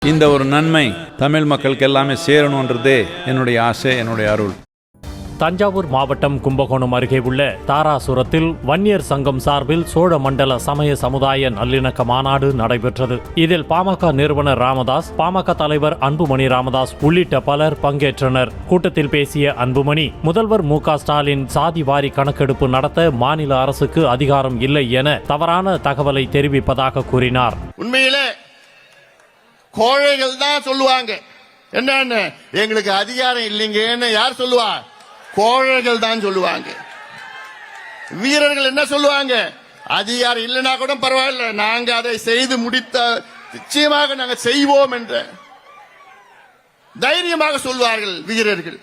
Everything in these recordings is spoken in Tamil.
இந்த ஒரு நன்மை தமிழ் மக்களுக்கு எல்லாமே சேரணுன்றதே என்னுடைய ஆசை, என்னுடைய அருள். தஞ்சாவூர் மாவட்டம் கும்பகோணம் அருகே உள்ள தாராசுரத்தில் வன்னியர் சங்கம் சார்பில் சோழ மண்டல சமய சமுதாய நல்லிணக்க மாநாடு நடைபெற்றது. இதில் பாமக நிறுவனர் ராமதாஸ், பாமக தலைவர் அன்புமணி ராமதாஸ் உள்ளிட்ட பலர் பங்கேற்றனர். கூட்டத்தில் பேசிய அன்புமணி, முதல்வர் மு.க. ஸ்டாலின் சாதி வாரி கணக்கெடுப்பு நடத்த மாநில அரசுக்கு அதிகாரம் இல்லை என தவறான தகவலை தெரிவிப்பதாக கூறினார். உண்மையிலே கோழைகள் தான் சொல்லுவாங்க, என்னன்னு எங்களுக்கு அதிகாரம் இல்லைங்கன்னு யார் சொல்லுவா? கோழைகள் தான் சொல்லுவாங்க. வீரர்கள் என்ன சொல்லுவாங்க? அதிகாரம் இல்லைன்னா கூட பரவாயில்ல, நாங்க அதை செய்து முடித்த நிச்சயமாக நாங்கள் செய்வோம் என்ற தைரியமாக சொல்வார்கள் வீரர்கள்.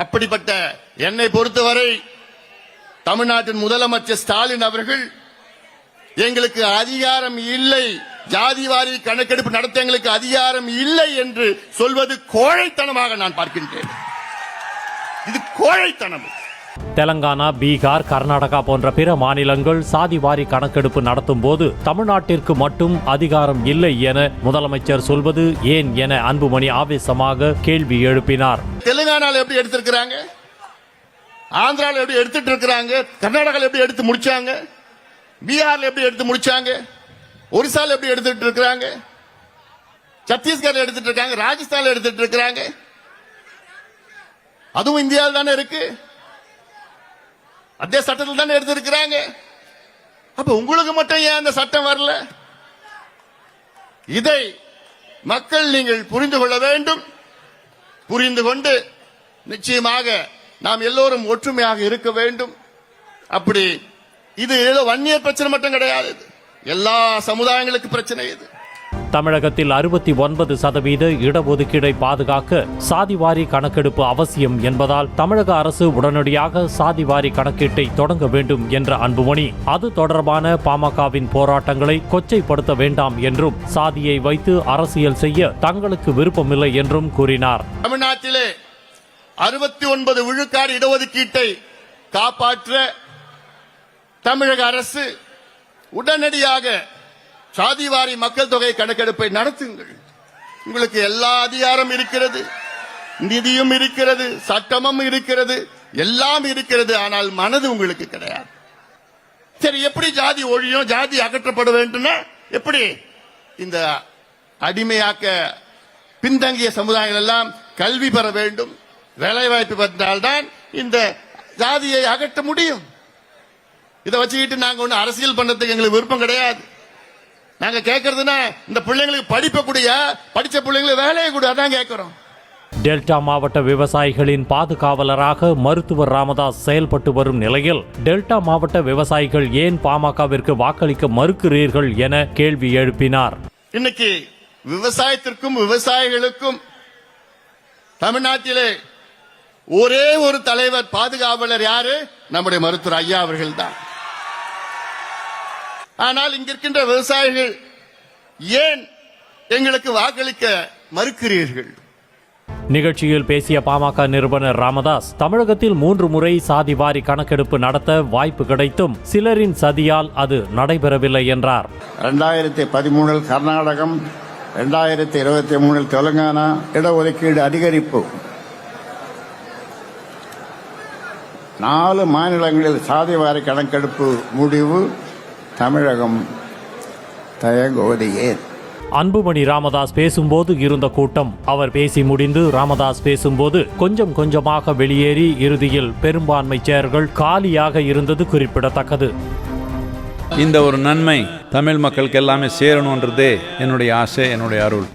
அப்படிப்பட்ட என்னை பொறுத்தவரை தமிழ்நாட்டின் முதலமைச்சர் ஸ்டாலின் அவர்கள் எங்களுக்கு அதிகாரம் இல்லை, ஜாதி வாரி கணக்கெடுப்பு நடத்த எங்களுக்கு அதிகாரம் இல்லை என்று சொல்வது கோழைத்தனமாக நான் பார்க்கின்றேன். இது கோழைத்தனம். தெலங்கானா, பீகார், கர்நாடகா போன்ற பிற மாநிலங்கள் சாதிவாரி கணக்கெடுப்பு நடத்தும் போது தமிழ்நாட்டிற்கு மட்டும் அதிகாரம் இல்லை என முதலமைச்சர் சொல்வது ஏன் என அன்புமணி ஆவேசமாக கேள்வி எழுப்பினார். தெலுங்கானால எப்படி எடுத்திருக்கிறாங்க, ஆந்திரால எப்படி எடுத்துட்டு இருக்கிறாங்க, கர்நாடகால எப்படி எடுத்து முடிச்சாங்க, பீகார்ல எப்படி எடுத்து முடிச்சாங்க, ஒரிசால எப்படி எடுத்துட்டு இருக்கிறாங்க, சத்தீஸ்கர்ல எடுத்துட்டு இருக்காங்க, ராஜஸ்தான்ல எடுத்துட்டு இருக்கிறாங்க. அதுவும் இந்தியாவில் தானே இருக்கு, அதே சட்டத்தில் தானே எடுத்திருக்கிறாங்க. அப்ப உங்களுக்கு மட்டும் ஏன் அந்த சட்டம் வரல? இதை மக்கள் நீங்கள் புரிந்து கொள்ள வேண்டும். புரிந்து கொண்டு நிச்சயமாக நாம் எல்லோரும் ஒற்றுமையாக இருக்க வேண்டும். அப்படி இது ஏதோ வன்னியர் பிரச்சனை மட்டும் கிடையாது, எல்லா சமுதாயங்களுக்கு பிரச்சனை. இது தமிழகத்தில் 69% இடஒதுக்கீடை பாதுகாக்க சாதிவாரி கணக்கெடுப்பு அவசியம் என்பதால் தமிழக அரசு உடனடியாக சாதிவாரி கணக்கீட்டை தொடங்க வேண்டும் என்ற அன்புமணி, அது தொடர்பான பாமகவின் போராட்டங்களை கொச்சைப்படுத்த வேண்டாம் என்றும் சாதியை வைத்து அரசியல் செய்ய தங்களுக்கு விருப்பமில்லை என்றும் கூறினார். தமிழ்நாட்டிலே 69 விழுக்காடு இடஒதுக்கீட்டை காப்பாற்ற தமிழக அரசு உடனடியாக சாதிவாரி மக்கள் தொகை கணக்கெடுப்பை நடத்துங்கள். உங்களுக்கு எல்லா அதிகாரம் இருக்கிறது, நிதியும் இருக்கிறது, சட்டமும் இருக்கிறது, எல்லாம் இருக்கிறது. ஆனால் மனது உங்களுக்கு கிடையாது. சரி, எப்படி ஜாதி ஒழியும், ஜாதி அகற்றப்பட வேண்டும்? எப்படி? இந்த அடிமையாக்க பின்தங்கிய சமுதாயங்கள் எல்லாம் கல்வி பெற வேண்டும், வேலைவாய்ப்பு பெற்றால்தான் இந்த ஜாதியை அகற்ற முடியும். இதை வச்சுக்கிட்டு நாங்க ஒண்ணு அரசியல் பண்றதுக்கு எங்களுக்கு விருப்பம் கிடையாது. நாங்க கேட்கறதுன்னா இந்த பிள்ளைங்களுக்கு படிப்பை கூடிய, படிச்ச பிள்ளைங்களுக்கு வேலையை கூட அதான் கேட்கிறோம். டெல்டா மாவட்ட விவசாயிகளின் பாதுகாவலராக மருத்துவர் ராமதாஸ் செயல்பட்டு வரும் நிலையில் டெல்டா மாவட்ட விவசாயிகள் ஏன் பாமகவிற்கு வாக்களிக்க மறுக்கிறீர்கள் என கேள்வி எழுப்பினார். இன்னைக்கு விவசாயத்திற்கும் விவசாயிகளுக்கும் தமிழ்நாட்டிலே ஒரே ஒரு தலைவர் பாதுகாவலர் யாரு? நம்முடைய மருத்துவர் ஐயா அவர்கள் தான். ஆனால் இங்க இருக்கின்ற விவசாயிகள் ஏன் எங்களுக்கு வாக்களிக்க மறுக்கிறீர்கள்? நிகழ்ச்சியில் பேசிய பாமக நிறுவனர் ராமதாஸ், தமிழகத்தில் 3 முறை சாதிவாரி கணக்கெடுப்பு நடத்த வாய்ப்பு கிடைத்தும் சிலரின் சதியால் அது நடைபெறவில்லை என்றார். 2013 கர்நாடகம், 2023 தெலுங்கானா இடஒதுக்கீடு அதிகரிப்பு, 4 மாநிலங்களில் சாதிவாரி கணக்கெடுப்பு முடிவு, தமிழகம் தயங்குவது ஏன்? அன்புமணி ராமதாஸ் பேசும்போது இருந்த கூட்டம் அவர் பேசி முடிந்து ராமதாஸ் பேசும்போது கொஞ்சம் கொஞ்சமாக வெளியேறி இறுதியில் பெரும்பான்மை சேர்கள் காலியாக இருந்தது குறிப்பிடத்தக்கது. இந்த ஒரு நன்மை தமிழ் மக்களுக்கு எல்லாமே சேரணுன்றதே என்னுடைய ஆசை, என்னுடைய அருள்.